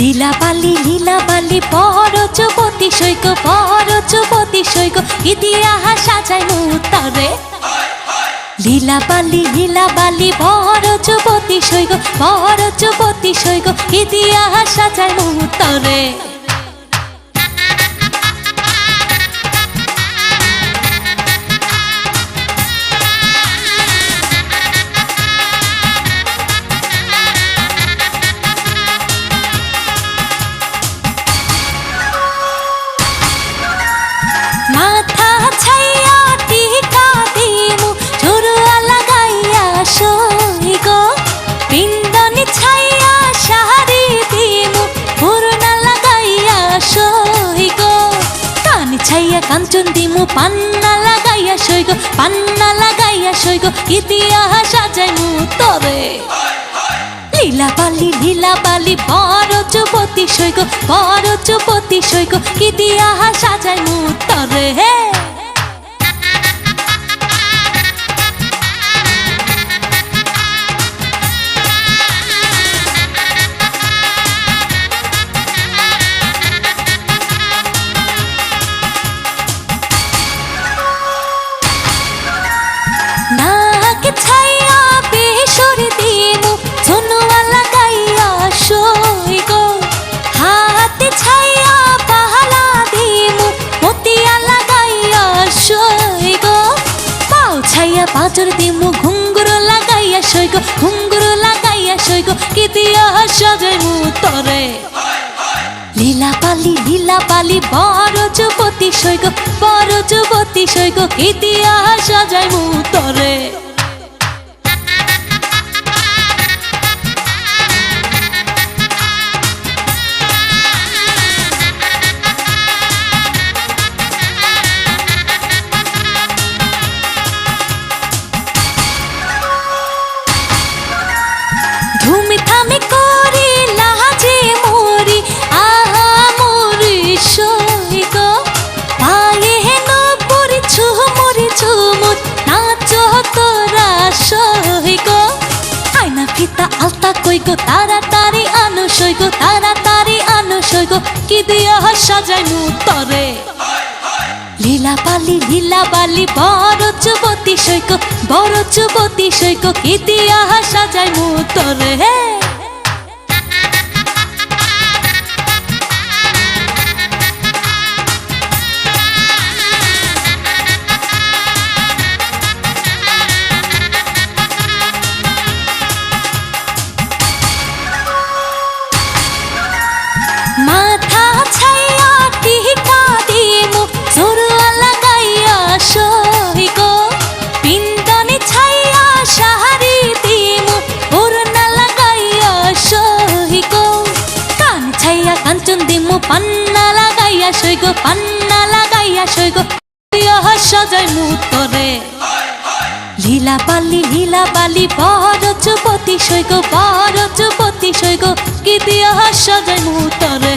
লীলা বালি বড় যুবতী সৈক ইতিহাস সাজায় মুতারে। লীলা বালি বড় যুবতী সৈক ইতিহাস সাজায় মুতারে। মাথা ছাইয়া টিকা দিমু চুরুয়া লাগাইয়া সইগ, পিন্দনি ছাইয়া শাড়ি দিমু পুরনা লাগাইয়া সইগ, কানি ছাইয়া কাঞ্চন দিমু পান্না লাগাইয়া সইগ ইতিহাস সাজাইমু তরে। লীলা বালি বড় যুবতী সৈক ইতিহাস সাজায় মুতারে। নাক ছাইয়া বেসর দিমু ঝুনুয়া লাগাইয়া সইগ, হাতে ছাইয়া পাহালা দিমু মতিয়া লাগাইয়া সইগ, পাও ছাইয়া পাঁচর দিমু ঘুঙ্গুর লাগাইয়া সইগ ইতিহাস সাজায় মুতারে। লীলা বালি বড় যুবতী সৈক ইতিহাস সাজায় মুতারে। ধুমি থামি করি লাজে মরি আহা মরি সইগ, পায়ে হেন পরি ঝুমুর নাচ তোরা সইগ, আয়না ফিতা আলতা কইগ তাড়াতাড়ি আনো সইগ কি দিয়া সাজাই মুতারে। লীলা বালি বড় যুবতী সৈক ইতিহাস সাজায় মুতারে। মাথা ছাইয়া টিকা দিমু চুরুয়া লাগাইয়া সইগ, পিন্দনি ছাইয়া শাড়ি দিমু পুরনা লাগাইয়া সইগ, কান ছাইয়া কাঞ্চন দিমু পান্না লাগাইয়া সইগ ইতিহাস সাজায় মুতারে। লীলা বালি বড় যুবতী সৈক ইতিহাস সাজায় মুতারে।